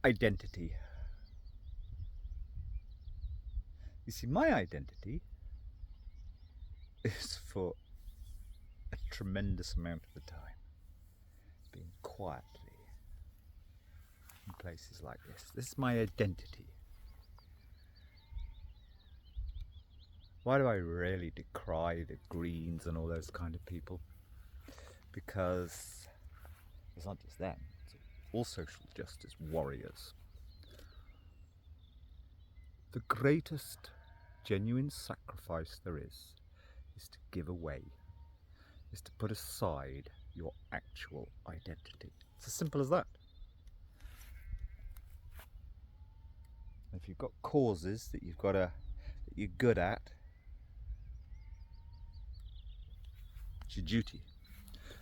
Identity. You see, my identity is for a tremendous amount of the time being quietly in places like this. This is my identity. Why do I really decry the Greens and all those kind of people? Because it's not just them, it's all social justice warriors. The greatest genuine sacrifice there is to give away, is to put aside your actual identity. It's as simple as that. If you've got causes that that you're good at, it's your duty.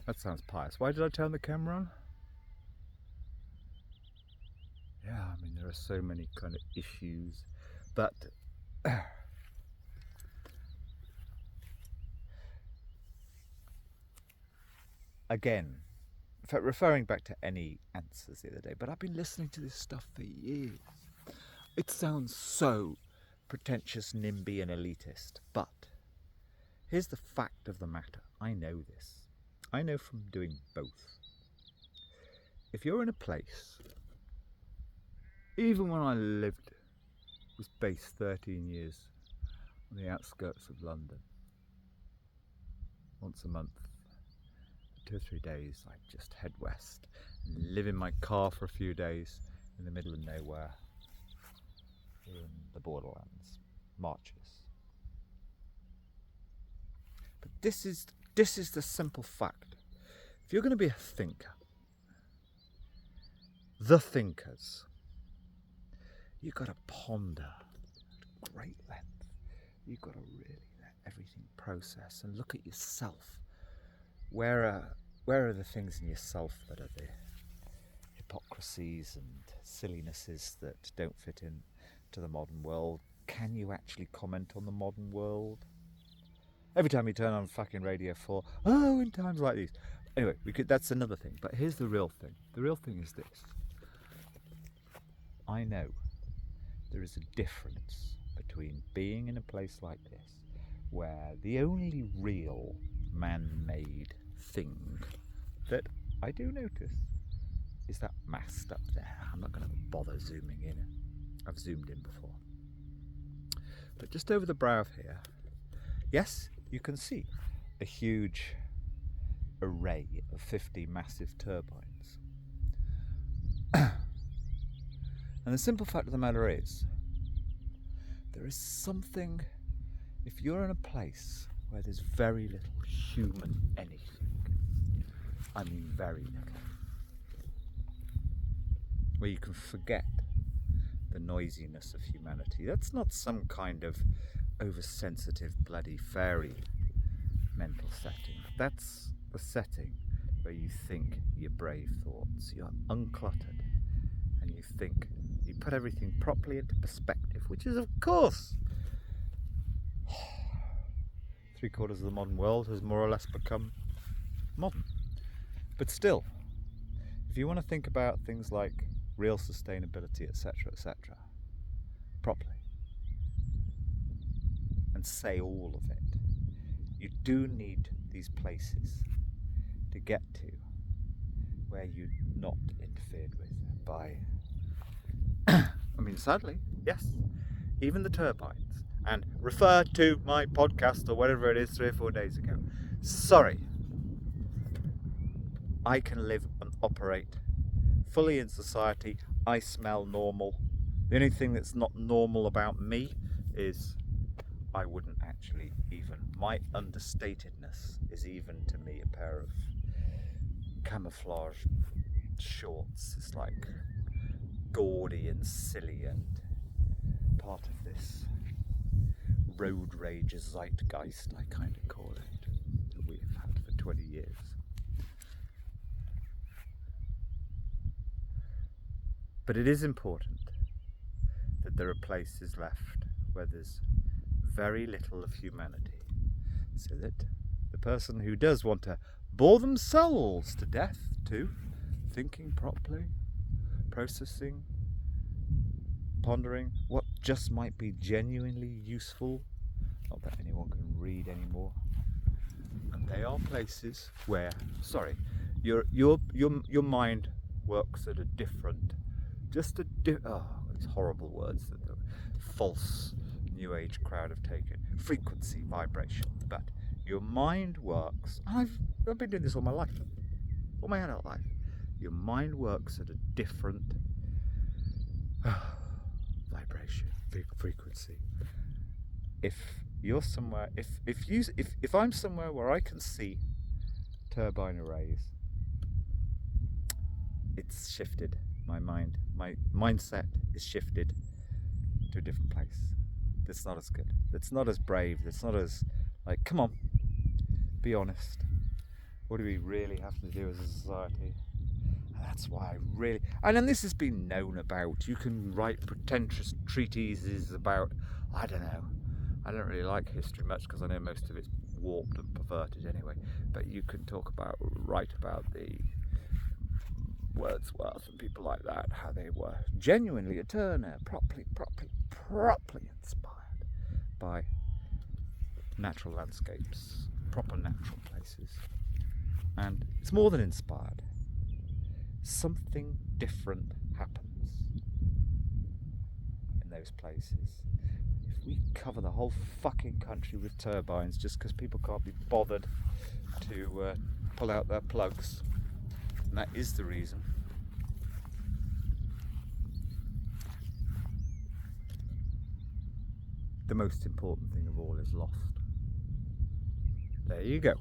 That sounds pious. Why did I turn the camera on? Yeah, I mean, there are so many kind of issues, but again, in fact, referring back to any answers the other day, but I've been listening to this stuff for years. It sounds so pretentious, NIMBY and elitist, but here's the fact of the matter. I know this. I know from doing both. If you're in a place, even when I was based 13 years on the outskirts of London, once a month, for 2 or 3 days, I'd just head west and live in my car for a few days in the middle of nowhere in the borderlands, marches. But this is the simple fact. If you're going to be a thinker, the thinkers, you've got to ponder at great length. You've got to really let everything process and look at yourself. Where are the things in yourself that are the hypocrisies and sillinesses that don't fit in to the modern world? Can you actually comment on the modern world? Every time you turn on fucking Radio 4, oh, in times like these. Anyway, that's another thing. But here's the real thing. The real thing is this. I know there is a difference between being in a place like this, where the only real man-made thing that I do notice is that mast up there. I'm not going to bother zooming in. I've zoomed in before. But just over the brow of here, yes, you can see a huge array of 50 massive turbines. And the simple fact of the matter is, there is something, if you're in a place where there's very little human anything, I mean very little, where you can forget the noisiness of humanity. That's not some kind of oversensitive bloody fairy mental setting. That's the setting where you think your brave thoughts, you're uncluttered, and you think, you put everything properly into perspective, which is, of course, 3/4 of the modern world has more or less become modern. But still, if you want to think about things like real sustainability, etc., properly, and say all of it, you do need these places to get to where you're not interfered with by, I mean, sadly, yes, even the turbines. And refer to my podcast or whatever it is 3 or 4 days ago. Sorry, I can live and operate fully in society. I smell normal. The only thing that's not normal about me is I wouldn't actually even, my understatedness is even to me a pair of camouflage shorts. It's like gaudy and silly and part of this road rage zeitgeist, I kind of call it, that we've had for 20 years. But it is important that there are places left where there's very little of humanity, so that the person who does want to bore themselves to death too, thinking properly, processing, pondering what just might be genuinely useful. Not that anyone can read anymore. And they are places where, sorry, your mind works at a different, these horrible words that the false New Age crowd have taken. Frequency, vibration. But your mind works. I've been doing this all my life, all my adult life. Your mind works at a different vibration, frequency. If you're somewhere, if I'm somewhere where I can see turbine arrays, it's shifted. My mindset is shifted to a different place. That's not as good. That's not as brave. That's not as like, come on, be honest. What do we really have to do as a society? And that's why I really, and then this has been known about. You can write pretentious treatises about, I don't know. I don't really like history much because I know most of it's warped and perverted anyway. But you can write about the Wordsworth and people like that, how they were genuinely a Turner, properly inspired by natural landscapes, proper natural places. And it's more than inspired. Something different happens in those places. If we cover the whole fucking country with turbines just because people can't be bothered to pull out their plugs, and that is the reason, the most important thing of all is lost. There you go.